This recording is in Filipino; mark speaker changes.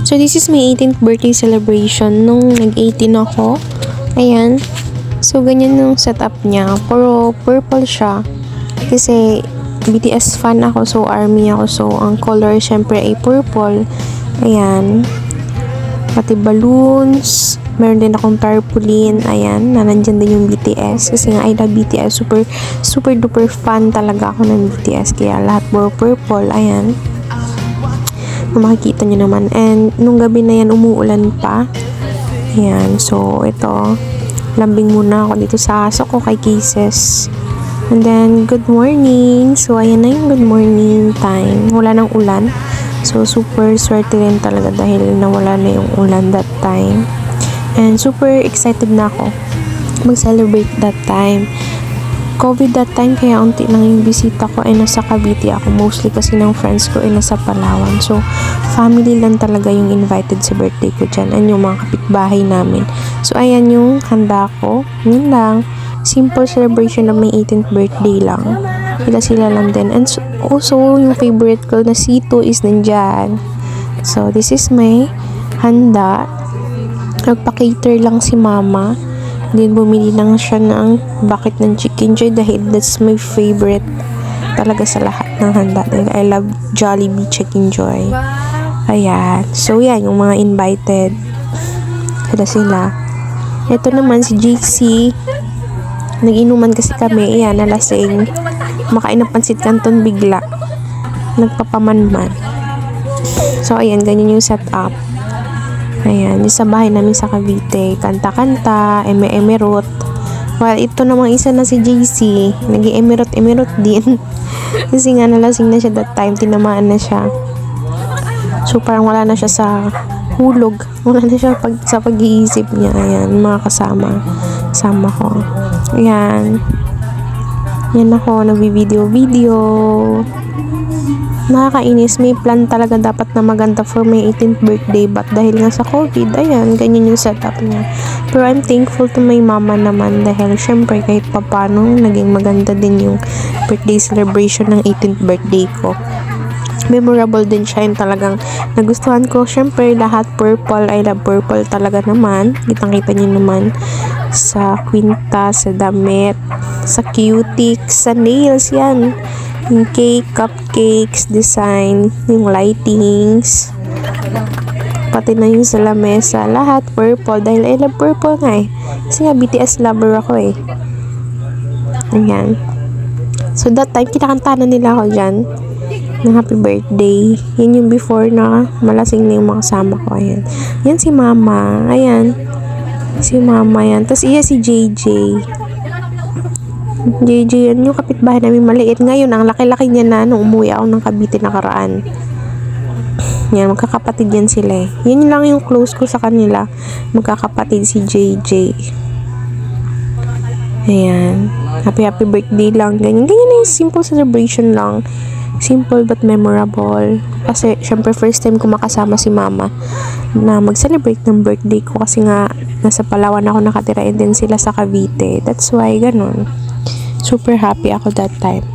Speaker 1: So, this is my 18th birthday celebration nung nag-18 ako. Ayan. So, ganyan yung setup niya. Puro purple siya. Kasi, BTS fan ako. So, ARMY ako. So, ang color syempre ay purple. Ayan. Pati balloons. Meron din akong tarpaulin. Ayan. Na nandyan din yung BTS. Kasi nga, I love BTS. Super duper fan talaga ako ng BTS. Kaya lahat puro purple. Ayan. Makikita nyo naman. And, nung gabi na yan, umuulan pa. Ayan. So, ito. Lambing muna ako dito sa aso ko kay Kisses. And then, good morning. So, ayan na yung good morning time. Wala nang ulan. So, super swerte rin talaga dahil nawala na yung ulan that time. And, super excited na ako mag-celebrate that time. COVID that time, kaya unti lang yung bisita ko ay nasa Cavite ako. Mostly kasi ng friends ko ay nasa Palawan. So, family lang talaga yung invited sa birthday ko dyan. And yung mga kapitbahay namin. So, ayan yung handa ko. Yun lang. Simple celebration of my 18th birthday lang. Sila lang din. And also, yung favorite ko na sito is nandyan. So, this is my handa. Nagpa-cater lang si mama. Then, bumili lang siya ng bucket ng Chicken Joy dahil that's my favorite talaga sa lahat ng handa. Dahil I love Jollibee Chicken Joy. Ayan. So, yan. Yung mga invited. Sila. Ito naman si JC. Nag-inuman kasi kami. Ayan, nalasing. Makain ng pansit canton bigla. Nagpapamanman. So, ayan. Ganyan yung setup. Ayan, yung sa bahay namin sa Cavite, kanta-kanta, eme-emerot. Well, ito namang isa na si JC, nag-emerot-emerot din. Kasi nga nalasing na siya that time, tinamaan na siya. So, parang wala na siya sa hulog. Wala na siya sa pag-iisip niya. Ayan, mga kasama ko. Ayan. Yan ako, nagbi-video. Nakakainis, may plan talaga dapat na maganda for my 18th birthday, but dahil nga sa COVID, ayan, ganyan yung setup niya. Pero I'm thankful to my mama naman dahil syempre kahit papano naging maganda din yung birthday celebration ng 18th birthday ko. Memorable din siya yung talagang nagustuhan ko. Syempre lahat purple, I love purple talaga naman. Kitang-kita niyo naman sa kwinta, sa damit, sa cutics, sa nails, yan. Yung cake, cupcakes, design, yung lightings, pati na yung sa lamesa, lahat purple dahil I love purple nga eh. Kasi nga BTS lover ako eh. Ayan. So that time, kinakantanan nila ako dyan ng happy birthday. Yan yung before na malasing na yung mga kasama ko. Ayan. Yan si mama. Ayan. Si mama yan. Tapos iya si JJ. Yan yung kapitbahay namin maliit. Ngayon, ang laki-laki niya na nung umuwi ako ng Cavite nakaraan. Yan, magkakapatid yan sila eh. Yan lang yung close ko sa kanila. Magkakapatid si JJ. Ayan. Happy birthday lang. Ganyan na yung simple celebration lang. Simple but memorable. Kasi, syempre, first time ko makasama si mama na mag-celebrate ng birthday ko kasi nga nasa Palawan ako nakatira and then sila sa Cavite. That's why, ganun. Super happy ako that time.